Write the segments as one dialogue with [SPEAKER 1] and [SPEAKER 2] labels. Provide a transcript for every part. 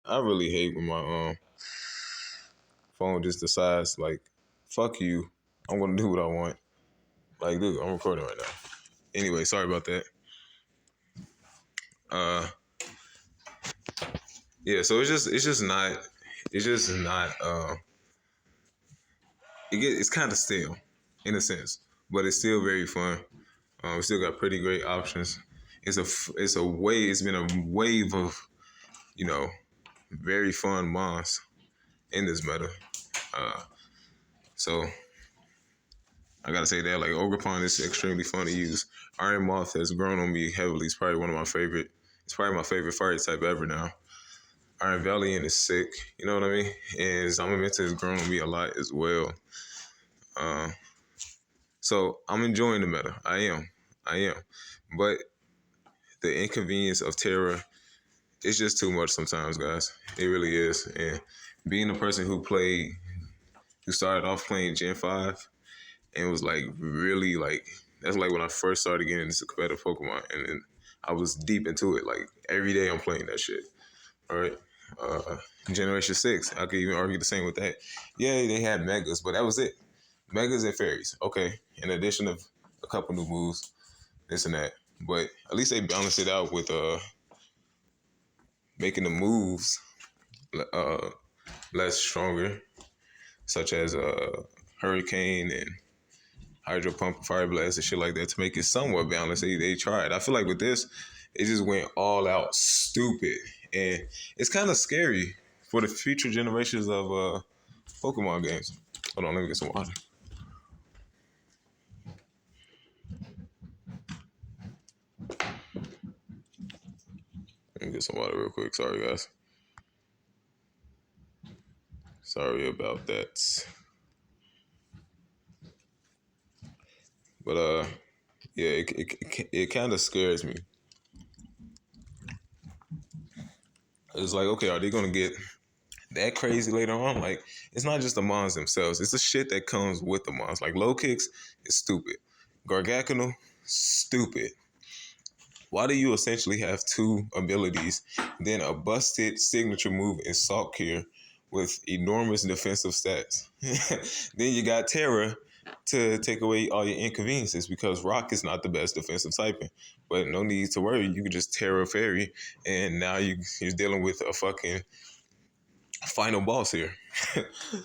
[SPEAKER 1] I really hate when my phone just decides like, fuck you, I'm gonna do what I want. Like, dude, I'm recording right now. Anyway, sorry about that. Uh, yeah. So it's just not. It's kind of stale, in a sense, but it's still very fun. We still got pretty great options. It's been a wave of you know very fun mons in this meta. Uh, so I gotta say that like Ogre is extremely fun to use. Iron Moth has grown on me heavily. It's probably one of my favorite. It's probably my favorite fire type ever now. Iron Valiant is sick. You know what I mean? And Zamaminta has grown on me a lot as well. Uh, so I'm enjoying the meta. I am. But the inconvenience of Terra, it's just too much sometimes, guys. It really is. And being a person who started off playing Gen 5 and was like really like, that's like when I first started getting into competitive Pokemon. And then I was deep into it. Like every day I'm playing that shit. All right. Uh, Generation 6, I could even argue the same with that. Yeah, they had Megas, but that was it. Megas and Fairies. Okay. In addition of a couple new moves, this and that. But at least they balanced it out with making the moves uh, less stronger, such as Hurricane and Hydro Pump, Fire Blast, and shit like that to make it somewhat balanced. They tried. I feel like with this, it just went all out stupid, and it's kind of scary for the future generations of Pokemon games. Hold on, let me get some water. Let me get some water real quick. Sorry, guys. Sorry about that. But yeah, it kind of scares me. It's like, okay, are they gonna get that crazy later on? Like, it's not just the mons themselves; it's the shit that comes with the mons. Like, low kicks is stupid. Gargacanal, stupid. Why do you essentially have two abilities, then a busted signature move in Salt Care with enormous defensive stats? Then you got Terra to take away all your inconveniences because Rock is not the best defensive typing. But no need to worry, you can just Terra Fairy, and now you're dealing with a fucking final boss here.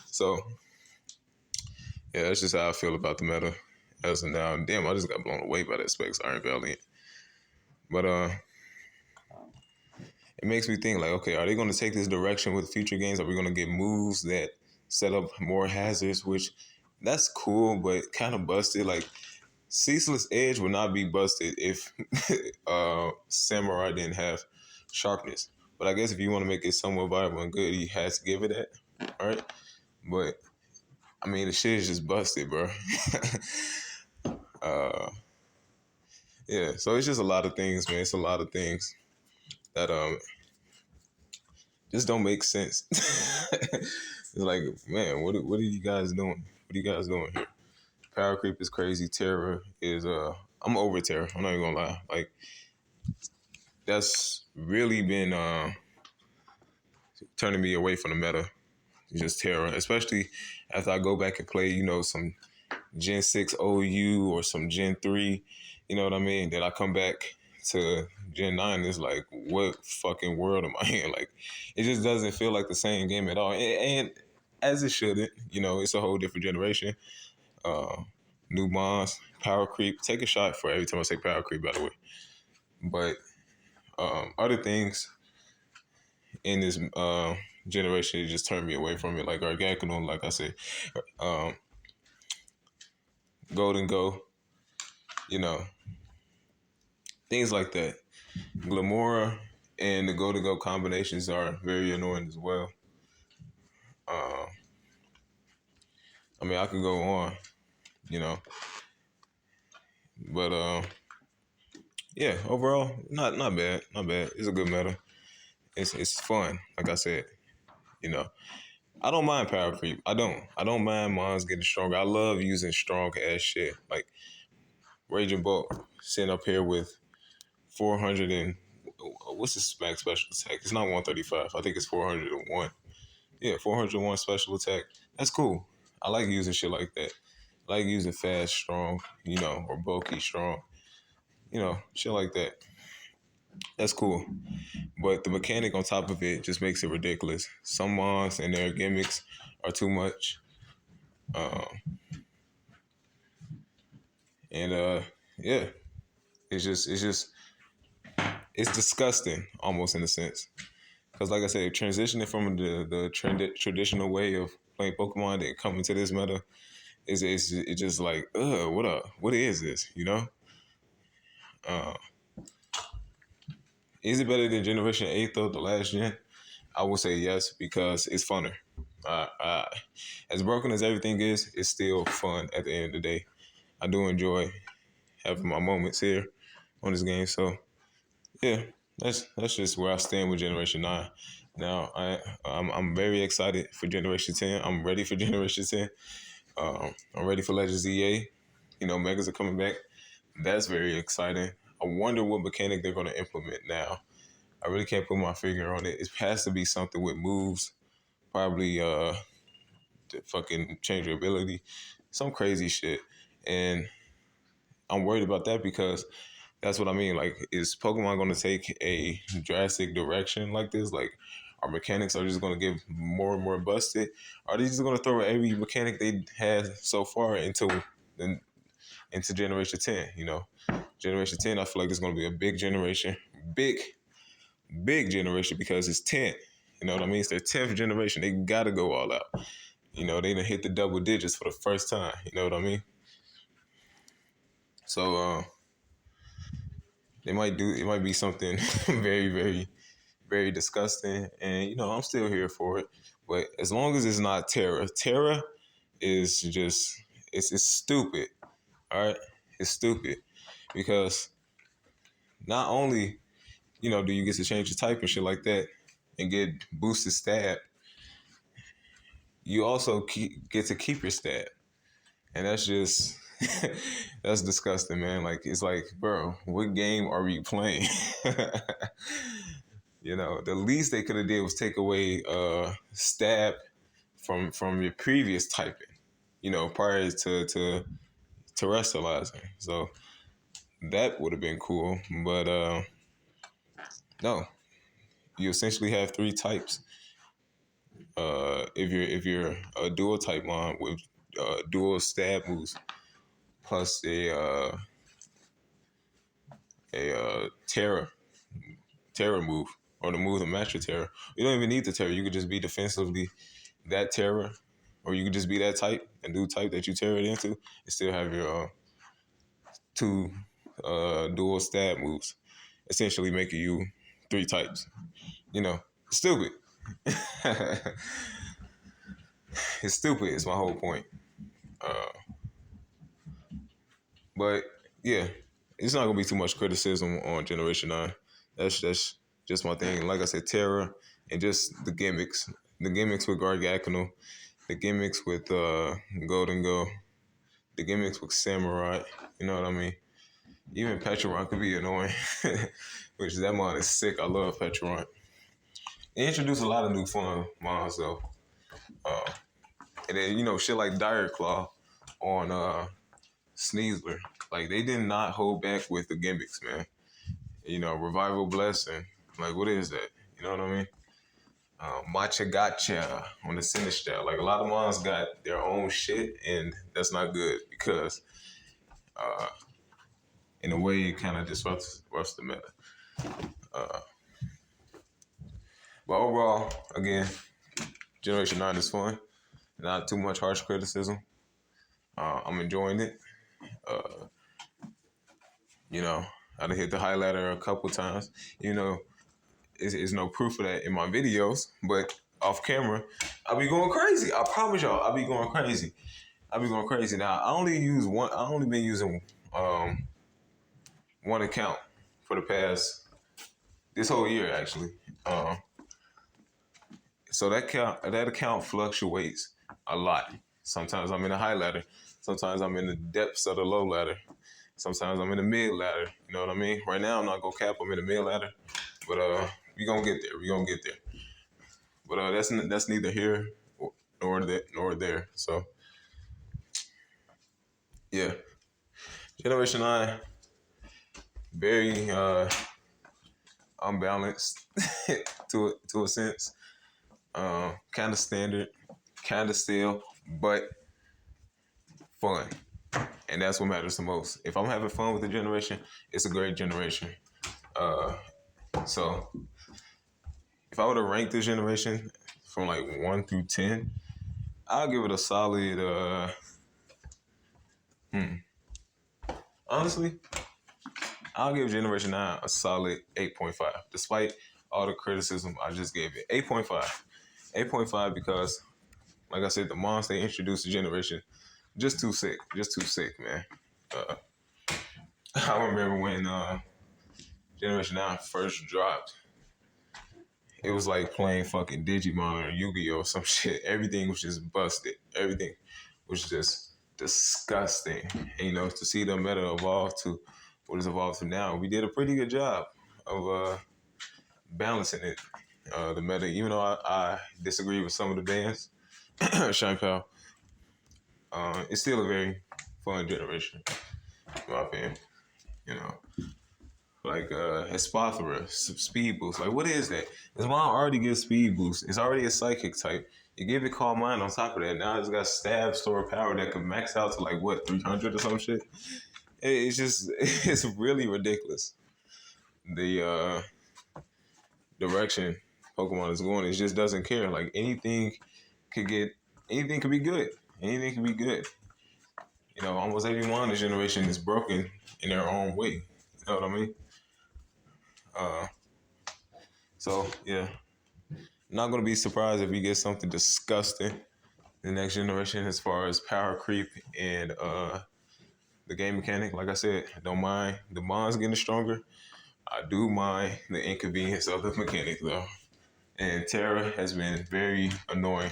[SPEAKER 1] So yeah, that's just how I feel about the meta as of now. Damn, I just got blown away by that Specs Iron Valiant. But it makes me think like, okay, are they going to take this direction with future games? Are we going to get moves that set up more hazards? Which that's cool, but kind of busted. Like Ceaseless Edge would not be busted if Samurai didn't have sharpness. But I guess if you want to make it somewhat viable and good, he has to give it that. All right, but I mean the shit is just busted, bro. uh, yeah, so it's just a lot of things, man. It's a lot of things that just don't make sense. It's like, man, what are you guys doing? What are you guys doing here? Power creep is crazy. Terror is I'm over Terror. I'm not even gonna lie. Like that's really been turning me away from the meta. Just Terror, especially after I go back and play, some Gen 6 OU or some Gen 3. You know what I mean? Then I come back to Gen 9, it's like, what fucking world am I in? Like, it just doesn't feel like the same game at all. And as it shouldn't, it's a whole different generation. New mons, power creep. Take a shot for every time I say power creep, by the way. But other things in this generation just turned me away from it, like Gargantuan, like I said, um, Golden Go, you know, things like that. Glamora and the Golden Go combinations are very annoying as well. Uh, I mean, I could go on, you know, but yeah, overall, not bad, not bad. It's a good meta. It's fun, like I said, you know. I don't mind power creep. I don't mind mons getting stronger. I love using strong ass shit. Like Raging Bolt sitting up here with 400 and what's his max special attack? It's not 135. I think it's 401. Yeah, 401 special attack. That's cool. I like using shit like that. I like using fast, strong, or bulky, strong, shit like that. That's cool. But the mechanic on top of it just makes it ridiculous. Some mons and their gimmicks are too much. Um, and yeah, it's disgusting almost in a sense. Because like I said, transitioning from the traditional way of playing Pokemon and coming to this meta is it's just like, what is this? Uh, is it better than Generation 8 though, the last gen? I would say yes because it's funner. Uh, as broken as everything is, it's still fun at the end of the day. I do enjoy having my moments here on this game. So yeah, that's just where I stand with Generation 9. Now I'm very excited for Generation 10. I'm ready for Generation 10. I'm ready for Legends EA. Megas are coming back. That's very exciting. I wonder what mechanic they're going to implement now. I really can't put my finger on it. It has to be something with moves, probably to fucking change your ability, some crazy shit. And I'm worried about that because that's what I mean. Like, is Pokemon going to take a drastic direction like this? Like, our mechanics are just going to get more and more busted? Are they just going to throw every mechanic they had so far into Generation 10? Generation 10, I feel like it's going to be a big generation, big generation because it's 10. You know what I mean? It's their 10th generation. They got to go all out. They done hit the double digits for the first time. You know what I mean? So it might be something very, very, very disgusting. And, I'm still here for it. But as long as it's not Terra is just, it's stupid. All right? It's stupid. Because not only, do you get to change your type and shit like that and get boosted stab, you also get to keep your stab. And that's just, that's disgusting, man. Like, it's like, bro, what game are we playing? The least they could have did was take away stab from your previous typing, prior to terrestrializing. So that would have been cool. But no, you essentially have three types. If you're a dual type mon with dual stab moves plus a terror move or the move to match your terror. You don't even need the terror. You could just be defensively that terror, or you could just be that type and do type that you terror it into and still have your two dual stab moves, essentially making you three types. Stupid. It's stupid. Is my whole point. Uh, but yeah, it's not gonna be too much criticism on Generation 9. That's just my thing. Like I said, Terra and just the gimmicks with Gargacano, the gimmicks with Golden Go, the gimmicks with Samurai. You know what I mean? Even Petron could be annoying, which that mod is sick. I love Petron. They introduced a lot of new fun mods though, and then shit like Dire Claw on Sneasler. Like, they did not hold back with the gimmicks, man. Revival Blessing. Like, what is that? You know what I mean? Matcha Gotcha on the Sinister. Like, a lot of mons got their own shit, and that's not good because, in a way, it kind of disrupts the meta. But overall, again, Generation 9 is fun. Not too much harsh criticism. I'm enjoying it. I done hit the highlighter a couple times. It's no proof of that in my videos, but off camera, I'll be going crazy. I promise y'all, I'll be going crazy. Now, I only been using one account for the past this whole year actually. So that account fluctuates a lot. Sometimes I'm in the high ladder. Sometimes I'm in the depths of the low ladder. Sometimes I'm in the mid ladder. You know what I mean? Right now I'm not gonna cap. I'm in the mid ladder. But we gonna get there. We gonna get there. But that's neither here nor there. So yeah, Generation Nine very unbalanced to a sense. Kind of standard, kind of still, but fun, and that's what matters the most. If I'm having fun with the generation, it's a great generation. Uh, so if I were to rank this generation from like 1 through 10, I'll give it a solid. Honestly, I'll give Generation 9 a solid 8.5, despite all the criticism I just gave it. 8.5. 8.5 because, like I said, the moms they introduced the generation, just too sick. Just too sick, man. Uh, I remember when Generation 9 first dropped, it was like playing fucking Digimon or Yu-Gi-Oh! Or some shit. Everything was just busted. Everything was just disgusting. And, to see the meta evolve to what it's evolved to now, we did a pretty good job of balancing it. The meta, even though I disagree with some of the bands, Shine Pal, it's still a very fun generation, in my opinion. You know, like Hespothera, Speed Boost. Like, what is that? His mom already gives Speed Boost. It's already a psychic type. You give it Calm Mind on top of that. Now it's got Stab Store Power that can max out to like, what, 300 or some shit? It's just, it's really ridiculous. The direction Pokemon is going, it just doesn't care. Like, could get, anything could be good. Anything can be good. Almost everyone in this generation is broken in their own way. You know what I mean? Uh, so yeah, not gonna be surprised if we get something disgusting the next generation as far as power creep and the game mechanic. Like I said, I don't mind the bonds getting stronger. I do mind the inconvenience of the mechanic though. And Terra has been very annoying.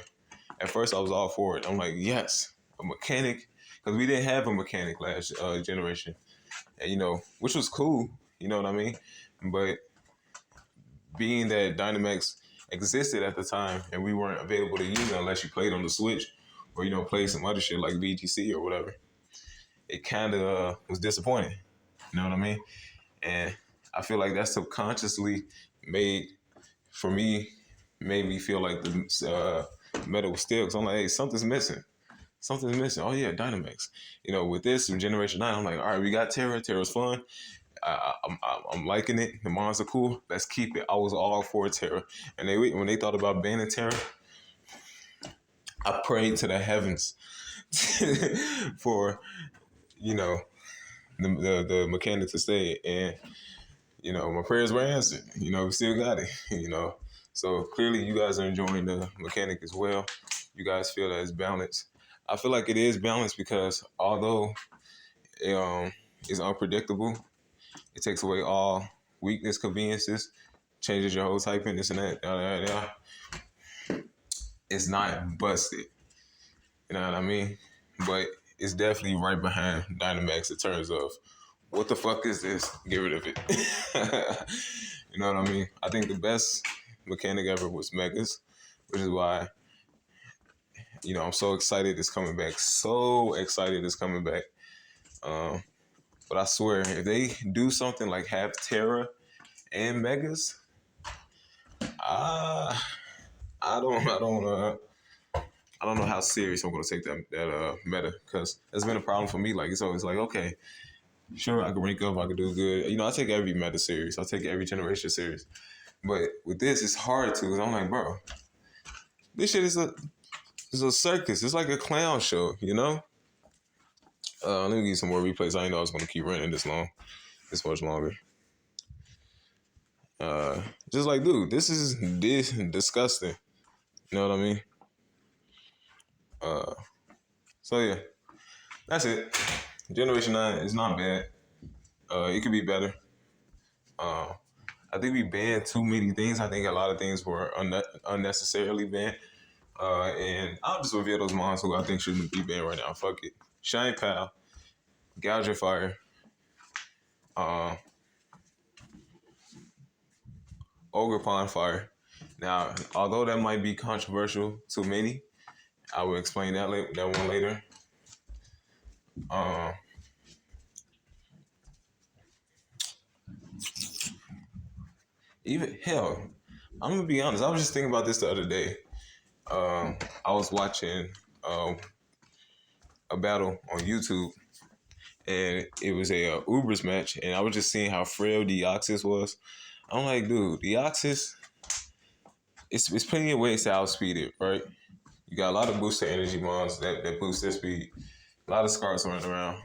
[SPEAKER 1] At first, I was all for it. I'm like, yes, a mechanic, because we didn't have a mechanic last generation, and which was cool. You know what I mean? But being that Dynamax existed at the time and we weren't available to use it unless you played on the Switch or played some other shit like VGC or whatever, it kind of was disappointing. You know what I mean? And I feel like that subconsciously made for me made me feel like the meta was still, because I'm like, hey, something's missing. Something's missing. Oh yeah, Dynamax. With this from Generation 9, I'm like, all right, we got Terra. Terra's fun. I'm liking it. The mons are cool. Let's keep it. I was all for Terra, and when they thought about banning Terra, I prayed to the heavens for the mechanic to stay, and my prayers were answered. We still got it. So clearly you guys are enjoying the mechanic as well. You guys feel that it's balanced. I feel like it is balanced because although it's unpredictable, it takes away all weakness, conveniences, changes your whole typing, this and that. It's not busted. You know what I mean? But it's definitely right behind Dynamax in terms of what the fuck is this? Get rid of it. You know what I mean? I think the best mechanic ever was Megas, which is why, I'm so excited it's coming back. So excited it's coming back. But I swear, if they do something like have Terra and Megas, I don't know how serious I'm gonna take that meta, because that's been a problem for me. Like, it's always like, okay, sure, I can rank up, I can do good. I take every meta serious. I take every generation serious. But with this, it's hard to, because I'm like, bro, this shit is a circus. It's like a clown show, Let me give you some more replays. I didn't know I was gonna keep running this much longer. Just like, dude, this is disgusting. You know what I mean? So yeah, that's it. Generation 9 is not bad. It could be better. I think we banned too many things. I think a lot of things were unnecessarily banned. And I'll just reveal those mons who I think shouldn't be banned right now. Fuck it. Shine Pal, Gouger Fire, Ogre Pond Fire. Now, although that might be controversial to many, I will explain that one later. Um, Even hell, I'm gonna be honest. I was just thinking about this the other day. I was watching um, a battle on YouTube, and it was a Ubers match, and I was just seeing how frail Deoxys was. I'm like, dude, Deoxys, it's plenty of ways to outspeed it, right? You got a lot of booster energy bonds that boost their speed. A lot of scars running around.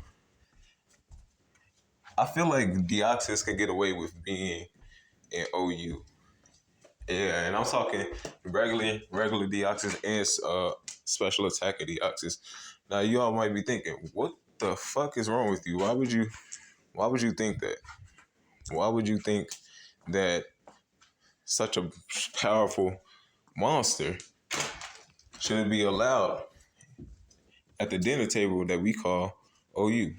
[SPEAKER 1] I feel like Deoxys can get away with being an OU. Yeah, and I'm talking regular Deoxys and special attacker Deoxys. Now you all might be thinking, what the fuck is wrong with you? Why would you think that? Why would you think that such a powerful monster shouldn't be allowed at the dinner table that we call OU?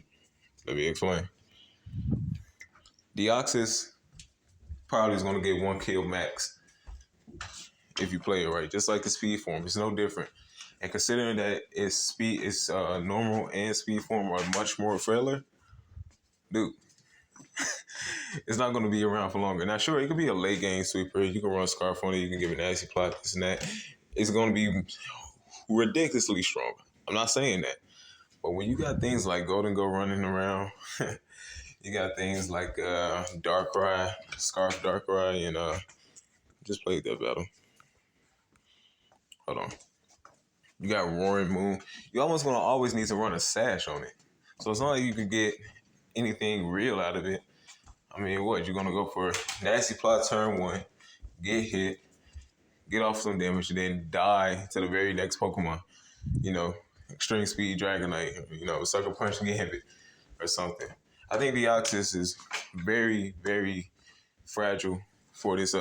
[SPEAKER 1] Let me explain. Deoxys probably is going to get one kill max if you play it right, just like the speed form. It's no different. And considering that its normal and speed form are much more frailer, dude, it's not going to be around for longer. Now, sure, it could be a late game sweeper. You can run Scarf on it. You can give it nasty plot, this and that. It's going to be ridiculously strong. I'm not saying that. But when you got things like Golden Go running around, you got things like Darkrai, Scarf Darkrai, and just played that battle. Hold on. You got Roaring Moon. You almost gonna always need to run a sash on it. So it's not like you can get anything real out of it. I mean, what? You're gonna go for nasty plot turn one, get hit, get off some damage, and then die to the very next Pokemon. You know, extreme speed Dragonite, Sucker Punch Gambit or something. I think Deoxys is very, very fragile for this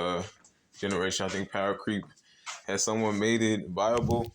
[SPEAKER 1] generation. I think Power Creep has somewhat made it viable,